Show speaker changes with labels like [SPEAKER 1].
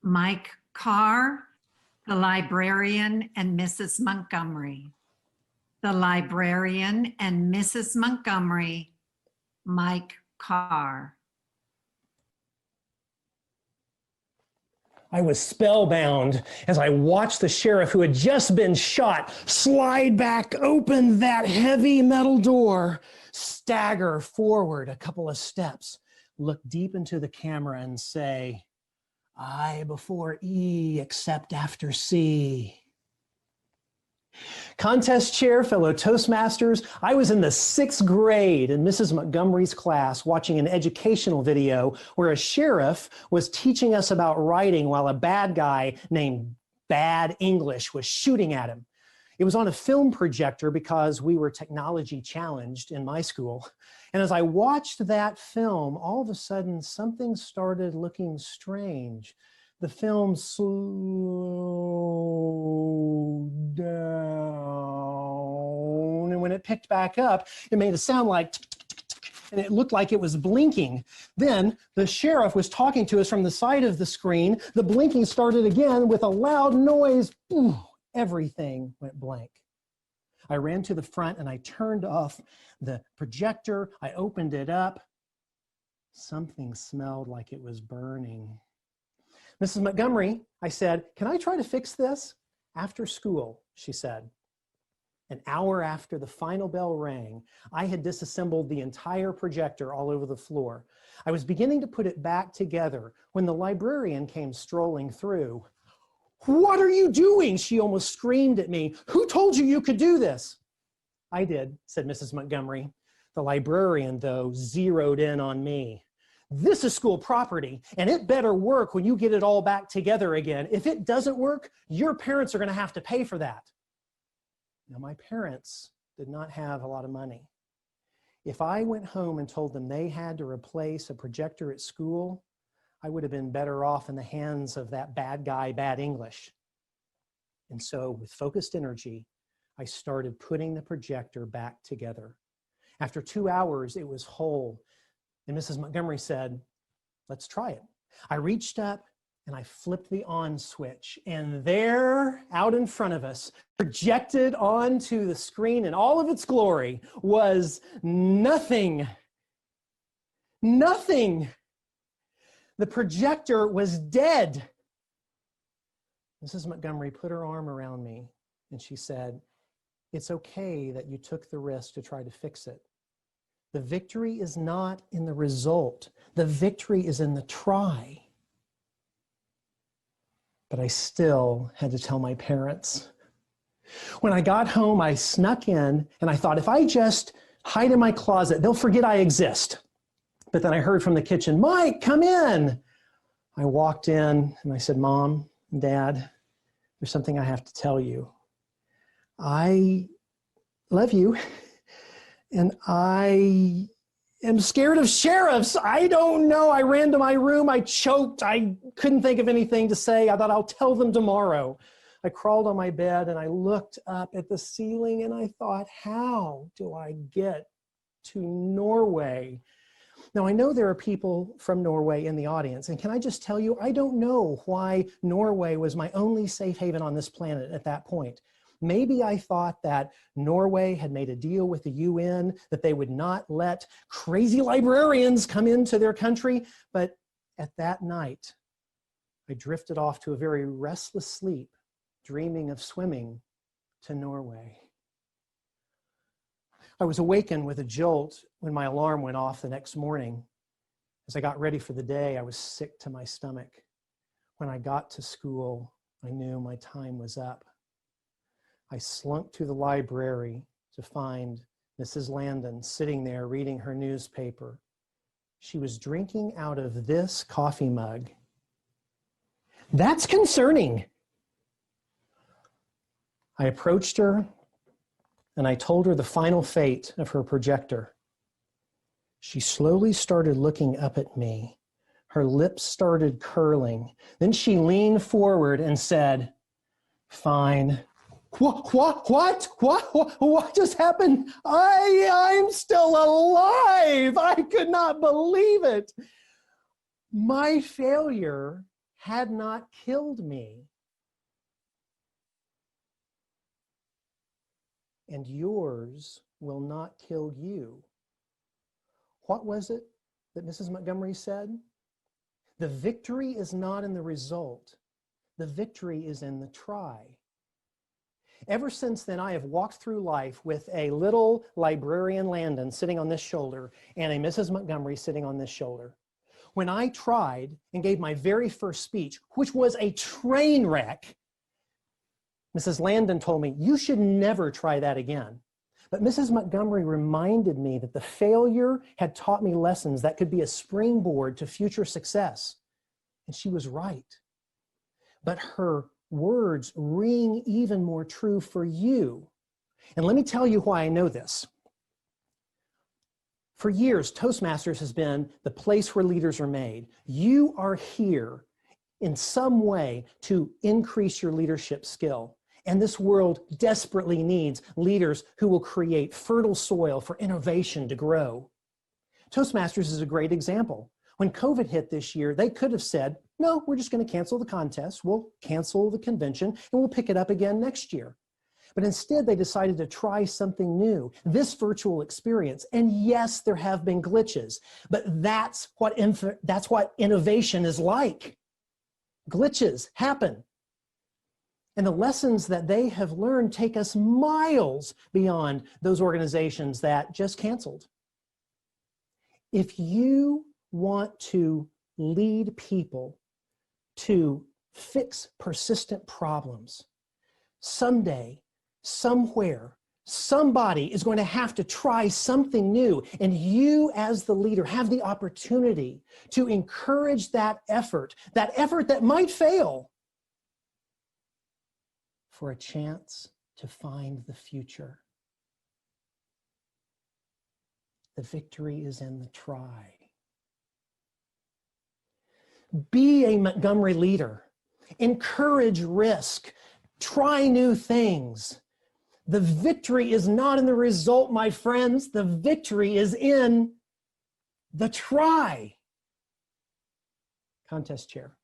[SPEAKER 1] Mike Carr, the librarian, and Mrs. Montgomery. The librarian and Mrs. Montgomery, Mike Carr.
[SPEAKER 2] I was spellbound as I watched the sheriff who had just been shot slide back open that heavy metal door, stagger forward a couple of steps, look deep into the camera and say, I before E except after C. Contest chair, fellow Toastmasters, I was in the 6th grade in Mrs. Montgomery's class watching an educational video where a sheriff was teaching us about writing while a bad guy named Bad English was shooting at him. It was on a film projector because we were technology challenged in my school. And as I watched that film, all of a sudden something started looking strange. The film slowed down, and when it picked back up, it made a sound like and it looked like it was blinking. Then the sheriff was talking to us from the side of the screen. The blinking started again with a loud noise. Ooh, everything went blank. I ran to the front and I turned off the projector. I opened it up. Something smelled like it was burning. Mrs. Montgomery, I said, can I try to fix this? After school, she said. An hour after the final bell rang, I had disassembled the entire projector all over the floor. I was beginning to put it back together when the librarian came strolling through. What are you doing? She almost screamed at me. Who told you you could do this? I did, said Mrs. Montgomery. The librarian, though, zeroed in on me. This is school property, and it better work when you get it all back together again. If it doesn't work, your parents are going to have to pay for that. Now, my parents did not have a lot of money. If I went home and told them they had to replace a projector at school, I would have been better off in the hands of that bad guy, Bad English. And so, with focused energy, I started putting the projector back together. After 2 hours, it was whole. And Mrs. Montgomery said, let's try it. I reached up and I flipped the on switch, and there, out in front of us, projected onto the screen in all of its glory, was nothing. Nothing. The projector was dead. Mrs. Montgomery put her arm around me and she said, it's okay that you took the risk to try to fix it. The victory is not in the result. The victory is in the try. But I still had to tell my parents. When I got home, I snuck in and I thought, if I just hide in my closet, they'll forget I exist. But then I heard from the kitchen, Mike, come in. I walked in and I said, Mom, Dad, there's something I have to tell you. I love you. And I am scared of sheriffs. I don't know. I ran to my room. I choked. I couldn't think of anything to say. I thought I'll tell them tomorrow. I crawled on my bed and I looked up at the ceiling and I thought, how do I get to Norway? Now, I know there are people from Norway in the audience, and can I just tell you, I don't know why Norway was my only safe haven on this planet at that point. Maybe I thought that Norway had made a deal with the UN that they would not let crazy librarians come into their country. But at that night, I drifted off to a very restless sleep, dreaming of swimming to Norway. I was awakened with a jolt when my alarm went off the next morning. As I got ready for the day, I was sick to my stomach. When I got to school, I knew my time was up. I slunk to the library to find Mrs. Landon sitting there reading her newspaper. She was drinking out of this coffee mug. That's concerning. I approached her and I told her the final fate of her projector. She slowly started looking up at me. Her lips started curling. Then she leaned forward and said, fine. What just happened? I'm still alive. I could not believe it. My failure had not killed me. And yours will not kill you. What was it that Mrs. Montgomery said? The victory is not in the result. The victory is in the try. Ever since then, I have walked through life with a little librarian Landon sitting on this shoulder and a Mrs. Montgomery sitting on this shoulder. When I tried and gave my very first speech, which was a train wreck, Mrs. Landon told me, you should never try that again. But Mrs. Montgomery reminded me that the failure had taught me lessons that could be a springboard to future success. And she was right. But her words ring even more true for you. And let me tell you why I know this. For years, Toastmasters has been the place where leaders are made. You are here in some way to increase your leadership skill. And this world desperately needs leaders who will create fertile soil for innovation to grow. Toastmasters is a great example. When COVID hit this year, they could have said, no, we're just going to cancel the contest, we'll cancel the convention, and we'll pick it up again next year. But instead, they decided to try something new, this virtual experience. And yes, there have been glitches, but that's what innovation is like. Glitches happen. And the lessons that they have learned take us miles beyond those organizations that just canceled. If you want to lead people to fix persistent problems, someday, somewhere, somebody is going to have to try something new. And you as the leader have the opportunity to encourage that effort that might fail, for a chance to find the future. The victory is in the try. Be a Montgomery leader. Encourage risk. Try new things. The victory is not in the result, my friends. The victory is in the try. Contest chair.